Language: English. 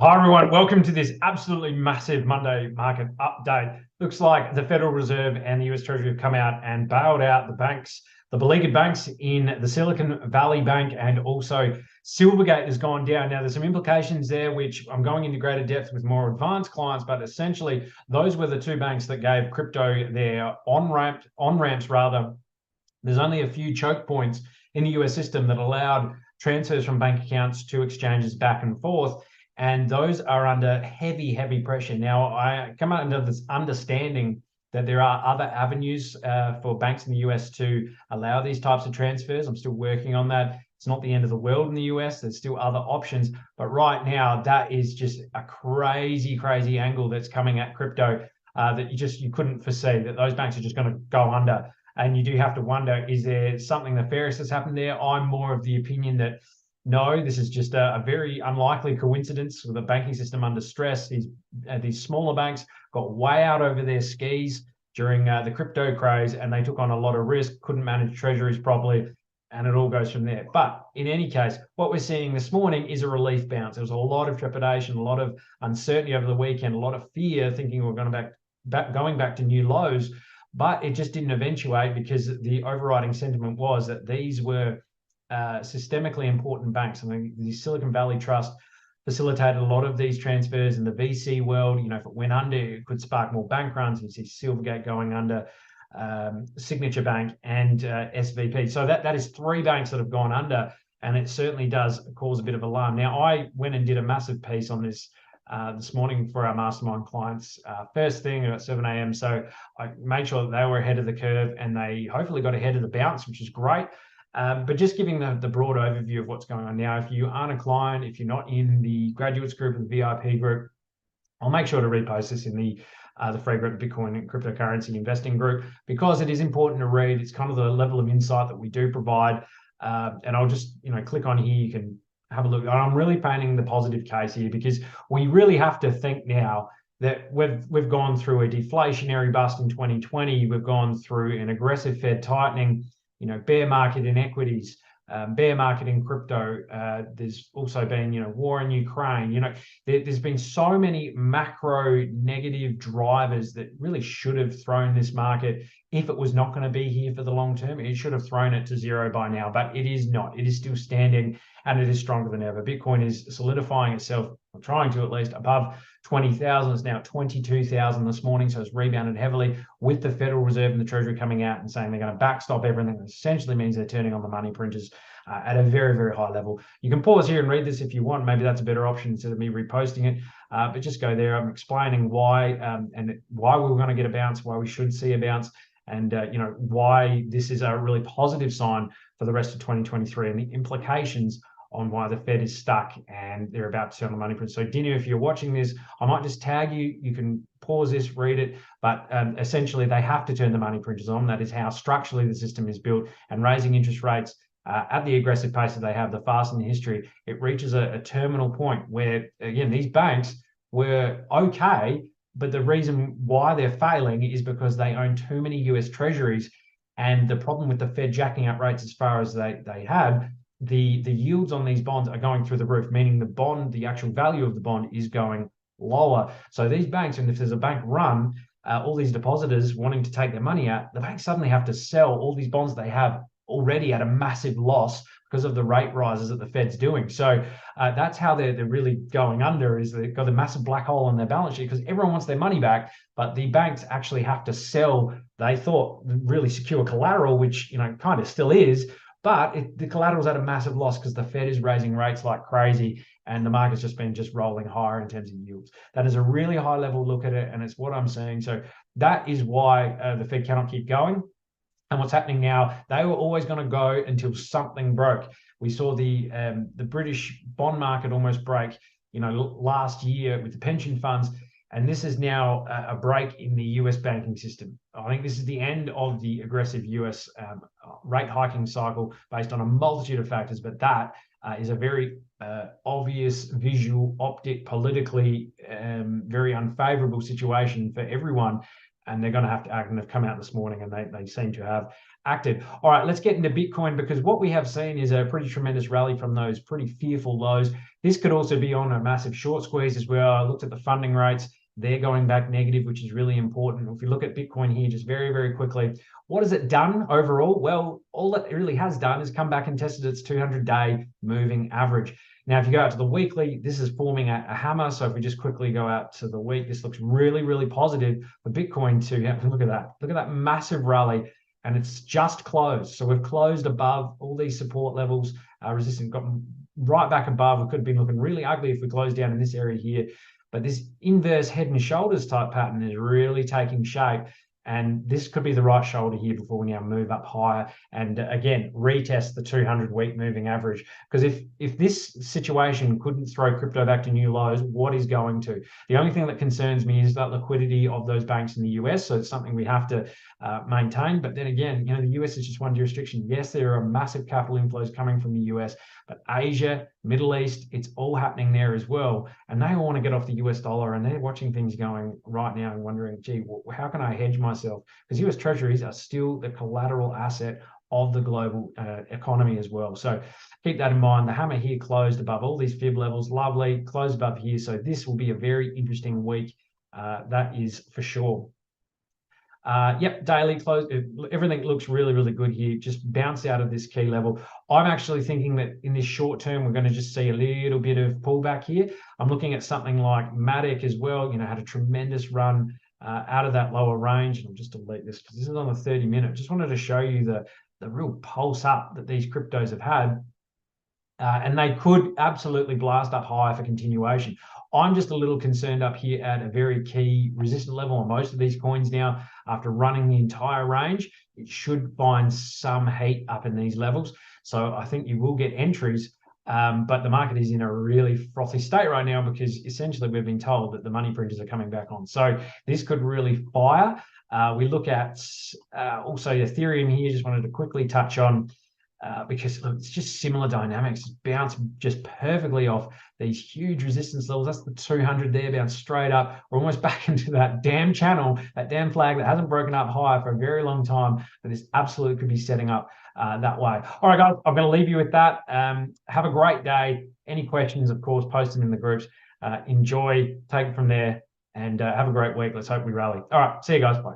Hi everyone, welcome to this absolutely massive Monday market update. Looks like the Federal Reserve and the US Treasury have come out and bailed out the banks, the beleaguered banks in the Silicon Valley Bank, and also Silvergate has gone down. Now, there's some implications there, which I'm going into greater depth with more advanced clients, but essentially those were the two banks that gave crypto their on-ramps rather. There's only a few choke points in the US system that allowed transfers from bank accounts to exchanges back and forth. And those are under heavy, heavy pressure. Now, I come under this understanding that there are other avenues for banks in the US to allow these types of transfers. I'm still working on that. It's not the end of the world in the US. There's still other options. But right now, that is just a crazy, crazy angle that's coming at crypto that you couldn't foresee, that those banks are just going to go under. And you do have to wonder, is there something nefarious that's happened there? I'm more of the opinion that no, this is just a very unlikely coincidence with the banking system under stress. These smaller banks got way out over their skis during the crypto craze, and they took on a lot of risk, couldn't manage treasuries properly, and it all goes from there. But in any case, what we're seeing this morning is a relief bounce. There was a lot of trepidation, a lot of uncertainty over the weekend, a lot of fear, thinking we're going back to new lows, but it just didn't eventuate because the overriding sentiment was that these were systemically important banks. I mean, the Silicon Valley Trust facilitated a lot of these transfers in the VC world. You know, if it went under, it could spark more bank runs. You see Silvergate going under, Signature Bank, and SVP. So that is three banks that have gone under, and it certainly does cause a bit of alarm. Now, I went and did a massive piece on this morning for our mastermind clients, first thing at 7 a.m. So I made sure that they were ahead of the curve, and they hopefully got ahead of the bounce, which is great. But just giving the broad overview of what's going on now. If you aren't a client, if you're not in the graduates group and the VIP group, I'll make sure to repost this in the free group, Bitcoin and cryptocurrency investing group, because it is important to read. It's kind of the level of insight that we do provide. And I'll just click on here. You can have a look. And I'm really painting the positive case here because we really have to think now that we've gone through a deflationary bust in 2020. We've gone through an aggressive Fed tightening. Bear market in equities, bear market in crypto. There's also been, war in Ukraine. There's been so many macro negative drivers that really should have thrown this market, if it was not going to be here for the long term, it should have thrown it to zero by now, but it is not. It is still standing, and it is stronger than ever. Bitcoin is solidifying itself, or trying to at least, above 20,000. It's now 22,000 this morning, so it's rebounded heavily with the Federal Reserve and the Treasury coming out and saying they're going to backstop everything. That essentially means they're turning on the money printers at a very, very high level. You can pause here and read this if you want. Maybe that's a better option instead of me reposting it. But just go there. I'm explaining why and why we're going to get a bounce, why we should see a bounce, and why this is a really positive sign for the rest of 2023 and the implications on why the Fed is stuck and they're about to turn on the money print. So, Dino, if you're watching this, I might just tag you. You can pause this, read it, but essentially they have to turn the money printers on. That is how structurally the system is built, and raising interest rates at the aggressive pace that they have, the fastest in history, it reaches a terminal point where, again, these banks were okay, but the reason why they're failing is because they own too many US treasuries. And the problem with the Fed jacking up rates as far as they have, the yields on these bonds are going through the roof, meaning the actual value of the bond is going lower. So these banks, and if there's a bank run, all these depositors wanting to take their money out, the banks suddenly have to sell all these bonds they have already at a massive loss because of the rate rises that the Fed's doing. So that's how they're really going under, is they've got a massive black hole on their balance sheet because everyone wants their money back, but the banks actually have to sell, they thought, really secure collateral, which kind of still is, but the collateral's at a massive loss because the Fed is raising rates like crazy, and the market's just been rolling higher in terms of yields. That is a really high level look at it, and it's what I'm saying. So that is why the Fed cannot keep going. And what's happening now, they were always going to go until something broke. We saw the British bond market almost break, last year with the pension funds. And this is now a break in the US banking system. I think this is the end of the aggressive US rate hiking cycle based on a multitude of factors, but that is a very obvious visual, optic, politically very unfavorable situation for everyone. and they're going to have to act, and have come out this morning, and they seem to have acted. All right, let's get into Bitcoin, because what we have seen is a pretty tremendous rally from those pretty fearful lows. This could also be on a massive short squeeze as well. I looked at the funding rates. They're going back negative, which is really important. If you look at Bitcoin here, just very, very quickly, what has it done overall? Well, all it really has done is come back and tested its 200-day moving average. Now, if you go out to the weekly, this is forming a hammer. So if we just quickly go out to the week, this looks really, really positive for Bitcoin to, look at that. Look at that massive rally. And it's just closed. So we've closed above all these support levels. Resistance got right back above. We could have been looking really ugly if we closed down in this area here. But this inverse head and shoulders type pattern is really taking shape. And this could be the right shoulder here before we now move up higher and again retest the 200-week moving average. Because if this situation couldn't throw crypto back to new lows, what is going to? The only thing that concerns me is that liquidity of those banks in the US. So it's something we have to maintain. But then again, the US is just one jurisdiction. Yes, there are massive capital inflows coming from the US, but Asia, Middle East, it's all happening there as well. And they all want to get off the US dollar, and they're watching things going right now and wondering, gee, how can I hedge myself? Because US treasuries are still the collateral asset of the global economy as well. So keep that in mind. The hammer here closed above all these fib levels. Lovely. Closed above here. So this will be a very interesting week. That is for sure. Yep, daily close. Everything looks really, really good here. Just bounce out of this key level. I'm actually thinking that in this short term, we're going to just see a little bit of pullback here. I'm looking at something like MATIC as well. Had a tremendous run out of that lower range. And I'll just delete this because this is on the 30-minute. Just wanted to show you the real pulse up that these cryptos have had. And they could absolutely blast up higher for continuation. I'm just a little concerned up here at a very key resistance level on most of these coins now. After running the entire range, it should find some heat up in these levels. So I think you will get entries, but the market is in a really frothy state right now because essentially we've been told that the money printers are coming back on. So this could really fire. We look at also Ethereum here, just wanted to quickly touch on because look, it's just similar dynamics. It's bounced just perfectly off these huge resistance levels. That's the 200 there, bounced straight up. We're almost back into that damn channel, that damn flag that hasn't broken up higher for a very long time, but this absolutely could be setting up that way. All right, guys, I'm going to leave you with that. Have a great day. Any questions, of course, post them in the groups. Enjoy, take it from there, and have a great week. Let's hope we rally. All right, see you guys. Bye.